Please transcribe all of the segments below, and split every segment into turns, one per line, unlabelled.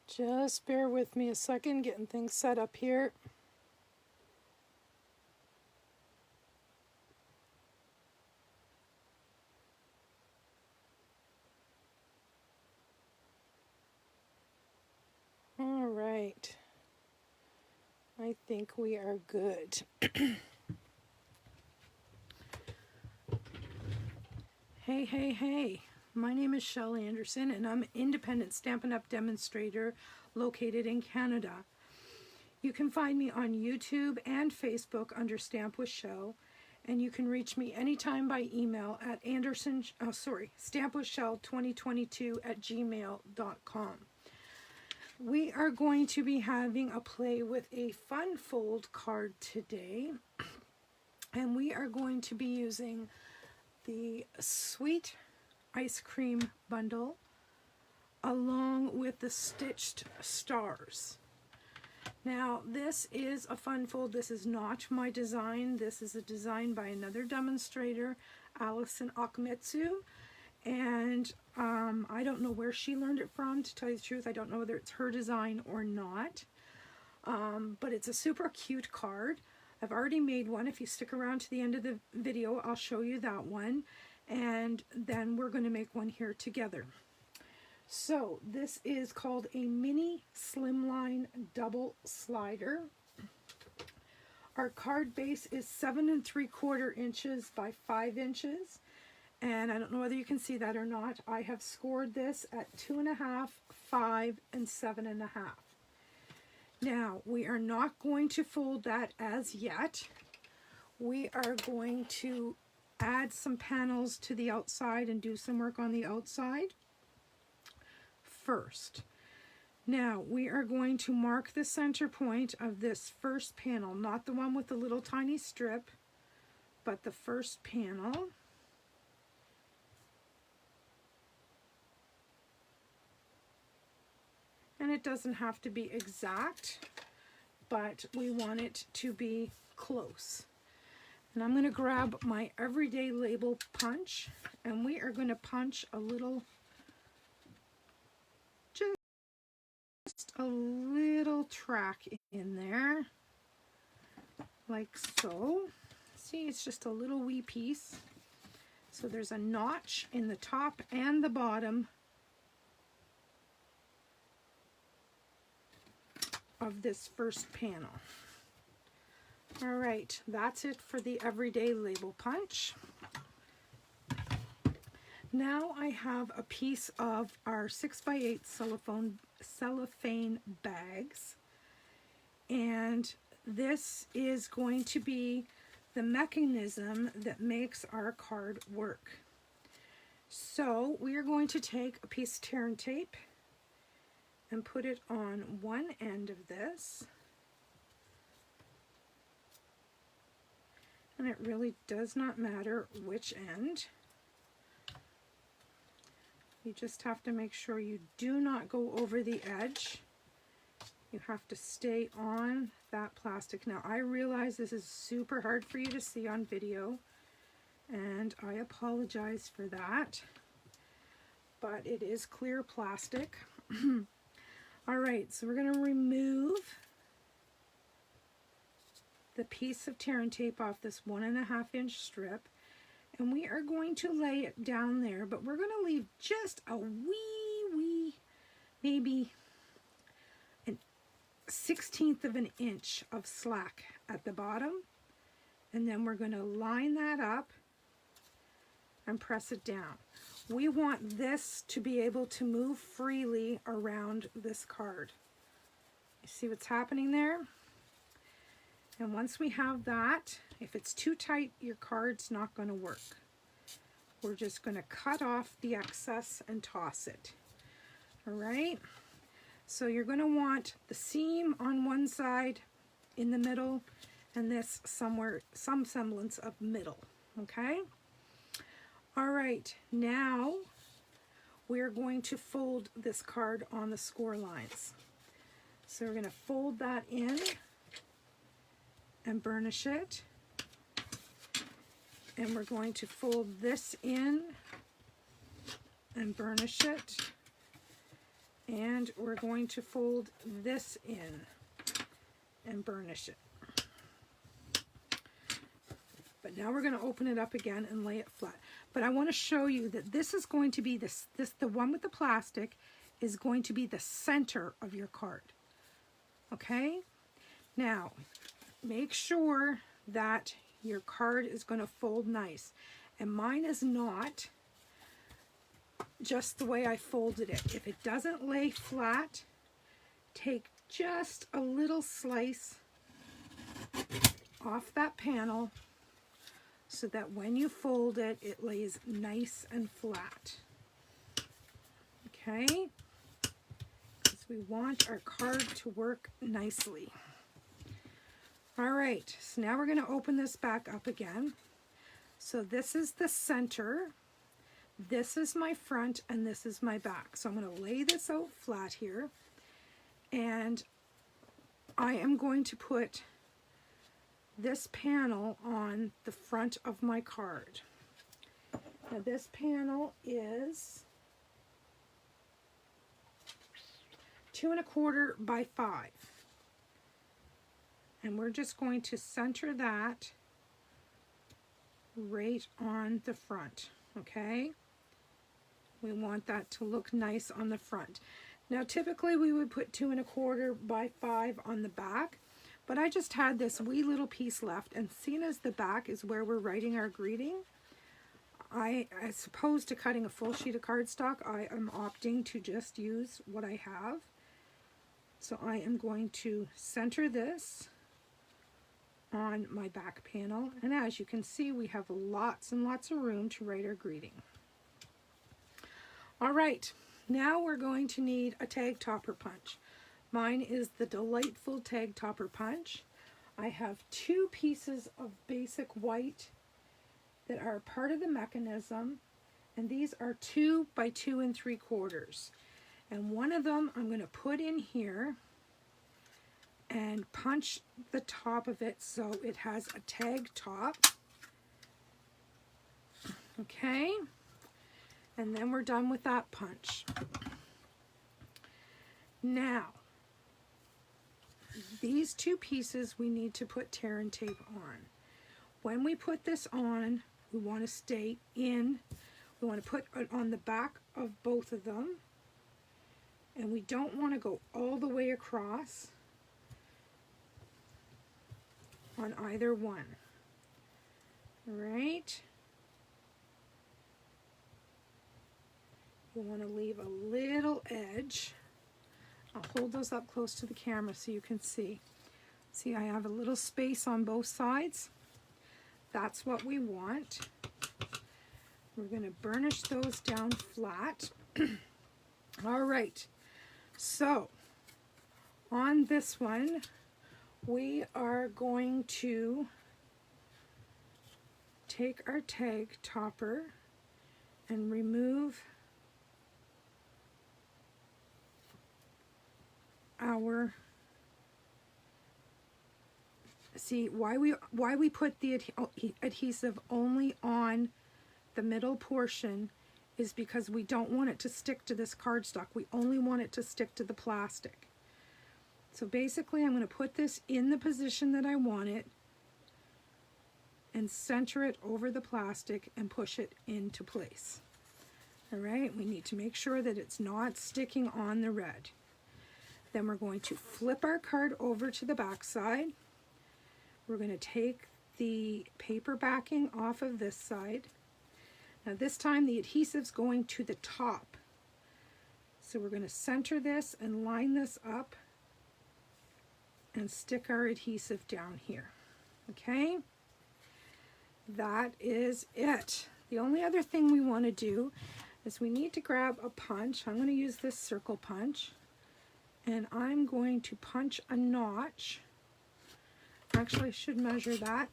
Just bear with me a second, getting things set up here. All right. I think we are good. Hey. My name is Shel Anderson, and I'm an independent Stampin' Up! Demonstrator located in Canada. You can find me on YouTube and Facebook under Stamp with Shel, and you can reach me anytime by email at stampwithshel2022@gmail.com. We are going to be having a play with a fun fold card today, and we are going to be using the Sweet Ice Cream bundle along with the stitched stars. Now this is a fun fold. This is not my design. This is a design by another demonstrator, Allison Akmetsu, and I don't know where she learned it from, to tell you the truth. I don't know whether it's her design or not, but it's a super cute card. I've already made one. If you stick around to the end of the video, I'll show you that one, and then we're going to make one here together. So this is called a mini slimline double slider. Our card base is 7 3/4 inches by 5 inches, and I don't know whether you can see that or not. I have scored this at 2.5, 5, and 7.5. Now we are not going to fold that as yet. We are going to add some panels to the outside and do some work on the outside first. Now we are going to mark the center point of this first panel, not the one with the little tiny strip, but the first panel. And it doesn't have to be exact, but we want it to be close. And I'm going to grab my everyday label punch, and we are going to punch a little, just a little track in there, like so. See, it's just a little wee piece. So there's a notch in the top and the bottom of this first panel. All right, that's it for the everyday label punch. Now I have a piece of our 6x8 cellophane bags, and this is going to be the mechanism that makes our card work. So we are going to take a piece of tear and tape and put it on one end of this, and it really does not matter which end. You just have to make sure you do not go over the edge. You have to stay on that plastic. Now I realize this is super hard for you to see on video, and I apologize for that, but it is clear plastic. All right, so we're going to remove the piece of tear and tape off this 1.5 inch strip, and we are going to lay it down there, but we're going to leave just a wee, maybe an 1/16 of an inch of slack at the bottom, and then we're going to line that up and press it down. We want this to be able to move freely around this card. You see what's happening there? And once we have that, if it's too tight, your card's not going to work. We're just going to cut off the excess and toss it. All right? So you're going to want the seam on one side in the middle, and this somewhere, some semblance of middle. Okay? All right, now we're going to fold this card on the score lines. So we're going to fold that in and burnish it. And we're going to fold this in and burnish it. And we're going to fold this in and burnish it. But now we're going to open it up again and lay it flat. But I want to show you that this is going to be the one with the plastic is going to be the center of your card. Okay? Now, make sure that your card is going to fold nice. And mine is not just the way I folded it. If it doesn't lay flat, take just a little slice off that panel so that when you fold it, it lays nice and flat. Okay? Because we want our card to work nicely. All right, so now we're going to open this back up again. So this is the center, this is my front, and this is my back. So I'm going to lay this out flat here, and I am going to put this panel on the front of my card. Now this panel is 2 1/4 by 5. And we're just going to center that right on the front, okay? We want that to look nice on the front. Now typically we would put 2 1/4 by 5 on the back, but I just had this wee little piece left, and seeing as the back is where we're writing our greeting, as opposed to cutting a full sheet of cardstock, I am opting to just use what I have. So I am going to center this on my back panel, and as you can see, we have lots and lots of room to write our greeting. All right, now we're going to need a tag topper punch. Mine is the delightful tag topper punch. I have 2 pieces of basic white that are part of the mechanism, and these are 2 by 2 3/4. And one of them I'm going to put in here and punch the top of it so it has a tag top. Okay, and then we're done with that punch. Now, these 2 pieces we need to put tear and tape on. When we put this on, we want to stay in. We want to put it on the back of both of them, and we don't want to go all the way across on either one. All right. You want to leave a little edge. I'll hold those up close to the camera so you can see. See, I have a little space on both sides. That's what we want. We're going to burnish those down flat. All right. So, on this one, we are going to take our tag topper and remove our, see why we put the adhesive only on the middle portion is because we don't want it to stick to this cardstock. We only want it to stick to the plastic. So basically I'm going to put this in the position that I want it and center it over the plastic and push it into place. All right, we need to make sure that it's not sticking on the red. Then we're going to flip our card over to the back side. We're going to take the paper backing off of this side. Now this time the adhesive's going to the top. So we're going to center this and line this up and stick our adhesive down here. Okay? That is it. The only other thing we want to do is we need to grab a punch. I'm going to use this circle punch, and I'm going to punch a notch. Actually, I should measure that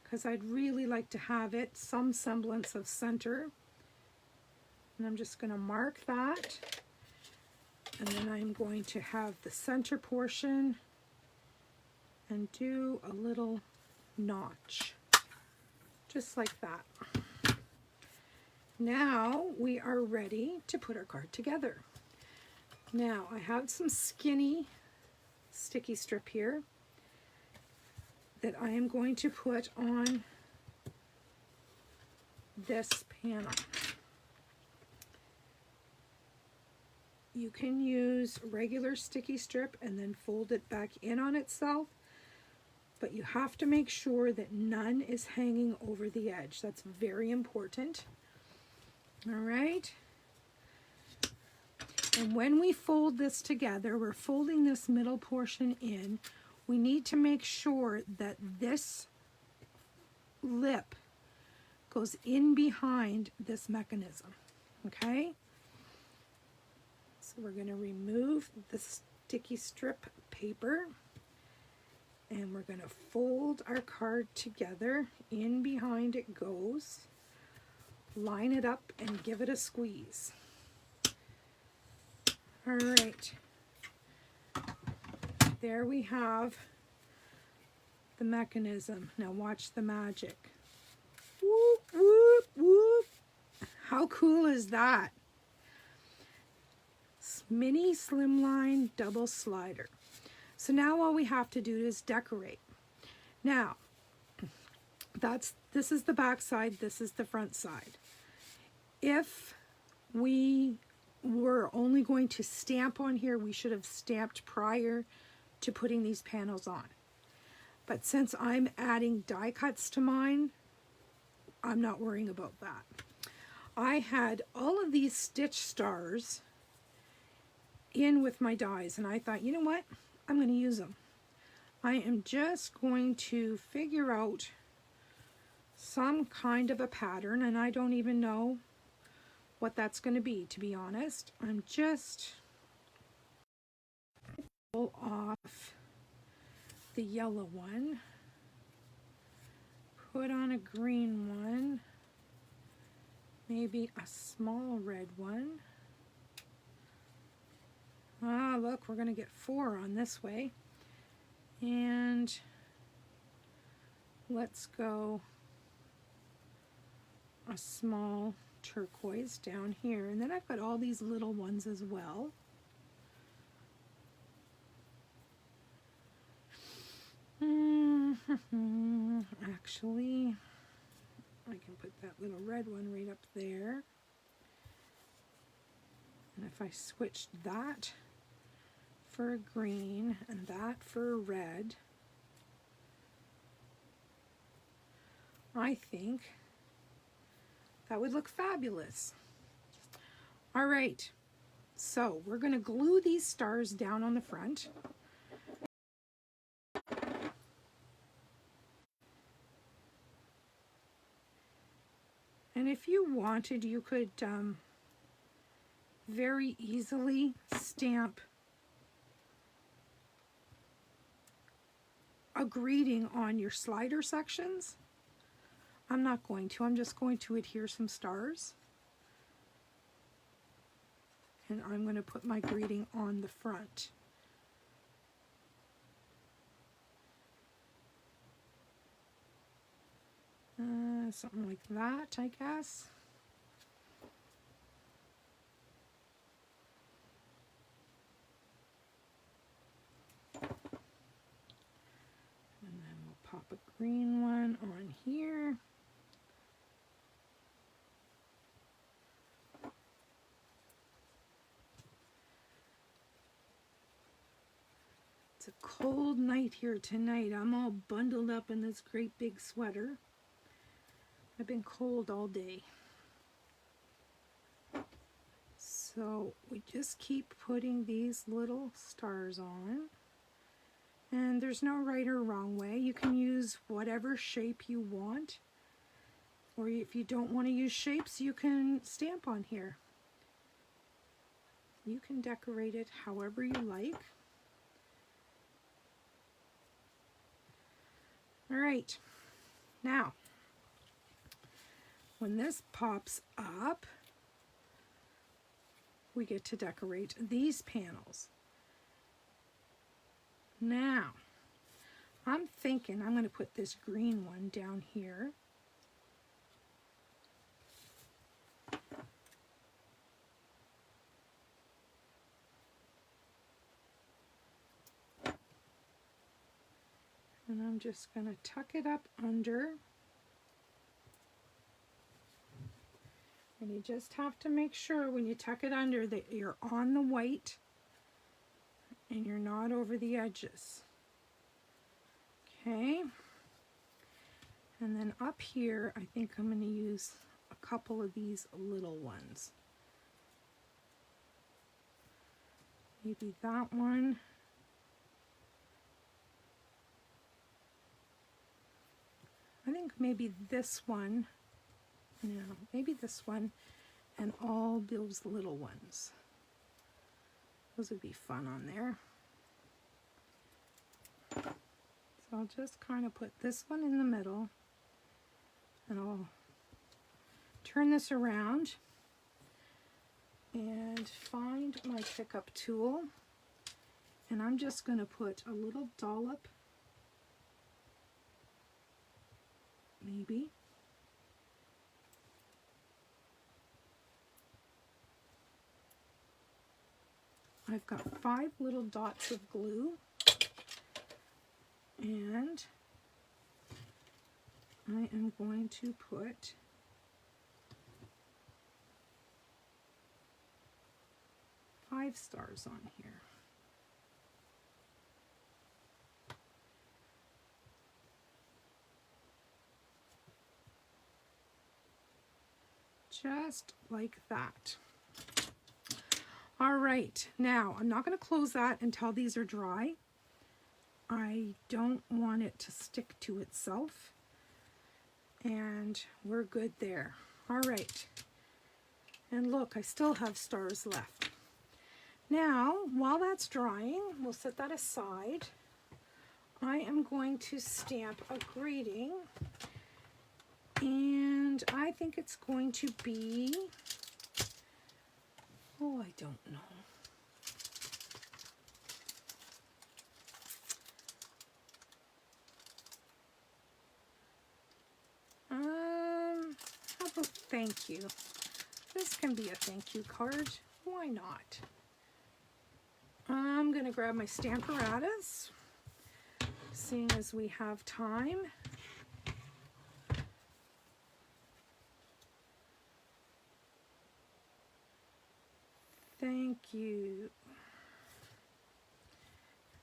because I'd really like to have it some semblance of center. And I'm just going to mark that, and then I'm going to have the center portion and do a little notch, just like that. Now we are ready to put our card together. Now I have some skinny sticky strip here that I am going to put on this panel. You can use regular sticky strip and then fold it back in on itself, but you have to make sure that none is hanging over the edge. That's very important. All right. And when we fold this together, we're folding this middle portion in. We need to make sure that this lip goes in behind this mechanism, okay? So we're going to remove the sticky strip paper and we're going to fold our card together. In behind it goes. Line it up and give it a squeeze. All right. There we have the mechanism. Now watch the magic. Whoop, whoop, whoop. How cool is that? Mini Slimline double slider. So now all we have to do is decorate. Now, this is the back side, this is the front side. If we were only going to stamp on here, we should have stamped prior to putting these panels on. But since I'm adding die cuts to mine, I'm not worrying about that. I had all of these stitch stars in with my dies and I thought, you know what, I'm going to use them. I am just going to figure out some kind of a pattern, and I don't even know what that's going to be, to be honest. I'm just pull off the yellow one, put on a green one, maybe a small red one. Ah, look, we're going to get 4 on this way. And let's go a small turquoise down here. And then I've got all these little ones as well. Actually, I can put that little red one right up there. And if I switched that for a green and that for a red, I think that would look fabulous. All right, so we're going to glue these stars down on the front. And if you wanted, you could very easily stamp a greeting on your slider sections. I'm not going to. I'm just going to adhere some stars. And I'm going to put my greeting on the front. Something like that, I guess. And then we'll pop a green one on here. It's a cold night here tonight. I'm all bundled up in this great big sweater. I've been cold all day. So we just keep putting these little stars on. And there's no right or wrong way. You can use whatever shape you want. Or if you don't want to use shapes, you can stamp on here. You can decorate it however you like. All right, now, when this pops up, we get to decorate these panels. Now, I'm thinking I'm going to put this green one down here. And I'm just going to tuck it up under. And you just have to make sure when you tuck it under that you're on the white and you're not over the edges. Okay. And then up here, I think I'm going to use a couple of these little ones. Maybe that one. I think maybe this one. No, maybe this one and all those little ones. Those would be fun on there. So I'll just kind of put this one in the middle and I'll turn this around and find my pickup tool, and I'm just going to put a little dollop, maybe. I've got 5 little dots of glue, and I am going to put five stars on here. Just like that. All right, now I'm not going to close that until these are dry. I don't want it to stick to itself, and we're good there. All right, and look, I still have stars left. Now, while that's drying, we'll set that aside. I am going to stamp a greeting, and I think it's going to be, oh, I don't know. How about thank you? This can be a thank you card. Why not? I'm going to grab my Stamparatus, seeing as we have time. Thank you.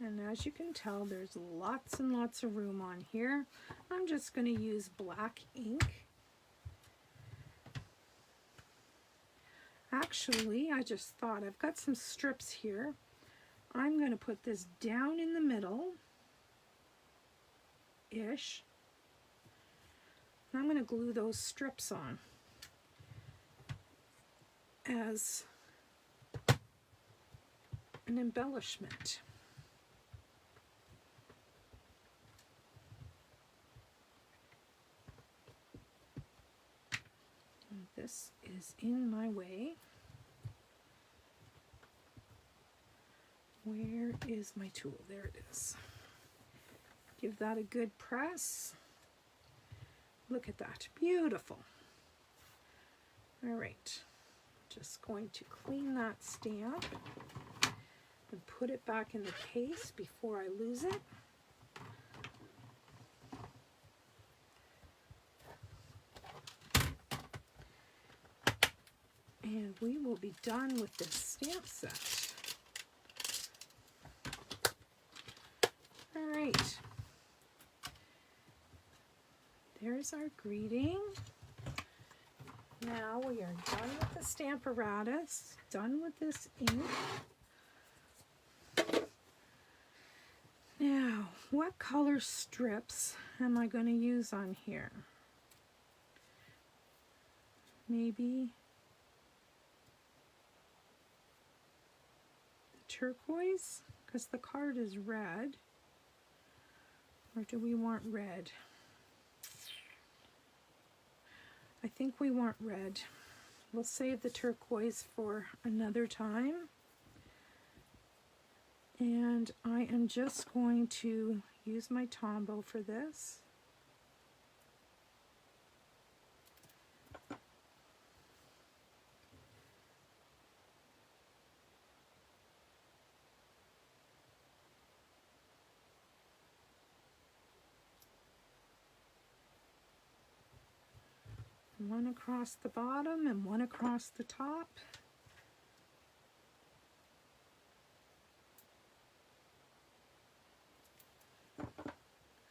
And as you can tell, there's lots and lots of room on here. I'm just going to use black ink. Actually, I just thought I've got some strips here. I'm going to put this down in the middle-ish. I'm going to glue those strips on as an embellishment. And this is in my way. Where is my tool? There it is. Give that a good press. Look at that. Beautiful. All right. Just going to clean that stamp and put it back in the case before I lose it. And we will be done with this stamp set. All right. There's our greeting. Now we are done with the Stamparatus, done with this ink. Now, what color strips am I going to use on here? Maybe the turquoise, because the card is red. Or do we want red? I think we want red. We'll save the turquoise for another time. And I am just going to use my Tombow for this. One across the bottom and one across the top.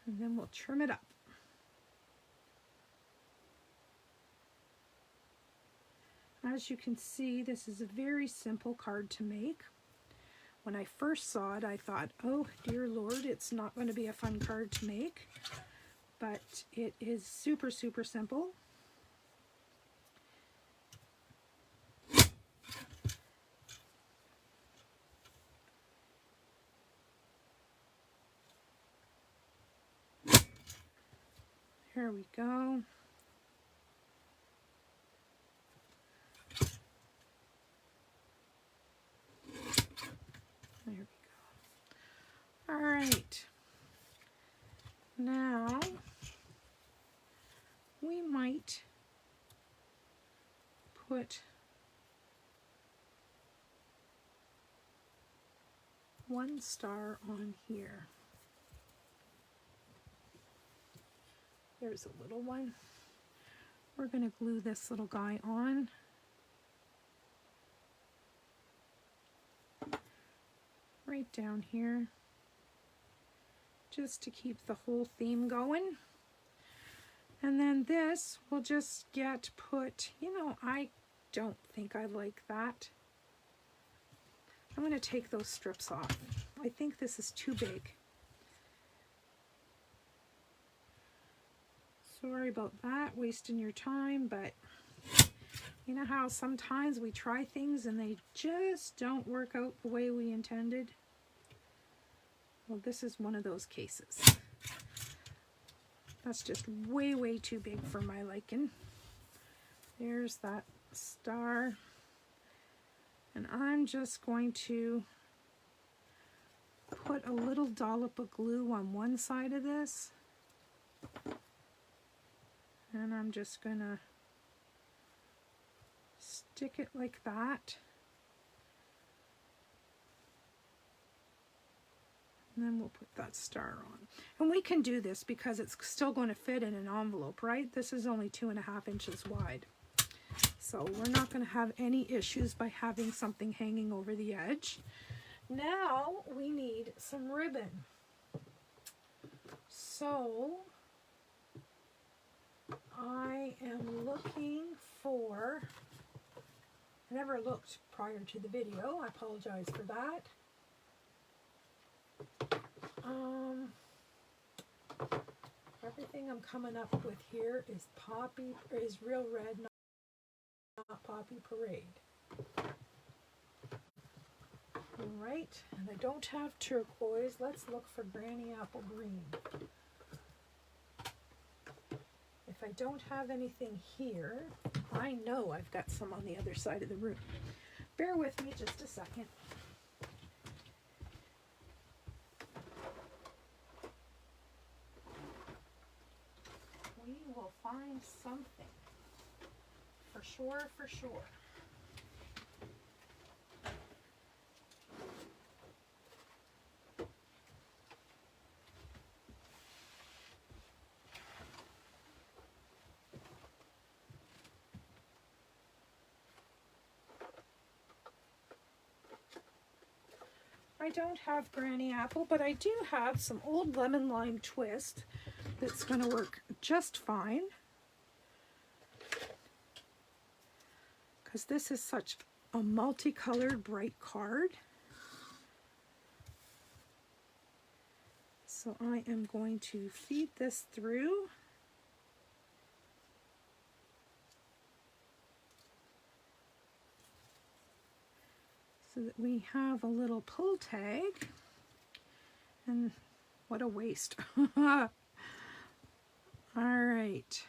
And then we'll trim it up. As you can see, this is a very simple card to make. When I first saw it, I thought, oh dear Lord, it's not going to be a fun card to make. But it is super, super simple. There we go. There we go. All right. Now, we might put one star on here. There's a little one. We're going to glue this little guy on. Right down here, just to keep the whole theme going. And then this will just get put, you know, I don't think I like that. I'm going to take those strips off. I think this is too big. Sorry about that, wasting your time, but you know how sometimes we try things and they just don't work out the way we intended? Well, this is one of those cases. That's just way, way too big for my liking. There's that star. And I'm just going to put a little dollop of glue on one side of this. And I'm just going to stick it like that. And then we'll put that star on. And we can do this because it's still going to fit in an envelope, right? This is only 2.5 inches wide. So we're not going to have any issues by having something hanging over the edge. Now we need some ribbon. So I am looking for, I never looked prior to the video, I apologize for that. Everything I'm coming up with here is poppy, is real red, not Poppy Parade. Alright, and I don't have turquoise. Let's look for Granny Apple Green. If I don't have anything here, I know I've got some on the other side of the room. Bear with me just a second. We will find something. For sure, for sure. I don't have Granny Apple, but I do have some old lemon lime twist that's going to work just fine. Because this is such a multicolored bright card. So I am going to feed this through. So that we have a little pull tag. And what a waste. All right.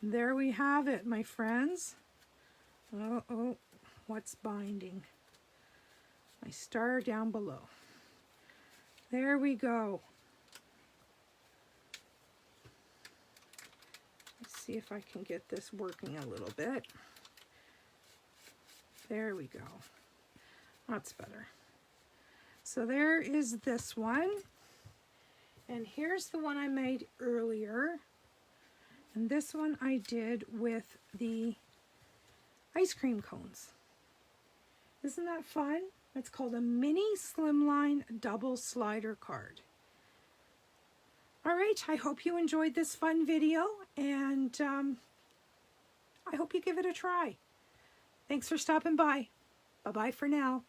There we have it, my friends. Oh, what's binding? My star down below. There we go. Let's see if I can get this working a little bit. There we go. That's better. So there is this one. And here's the one I made earlier. And this one I did with the ice cream cones. Isn't that fun? It's called a mini Slimline double slider card. All right, I hope you enjoyed this fun video, and I hope you give it a try. Thanks for stopping by. Bye-bye for now.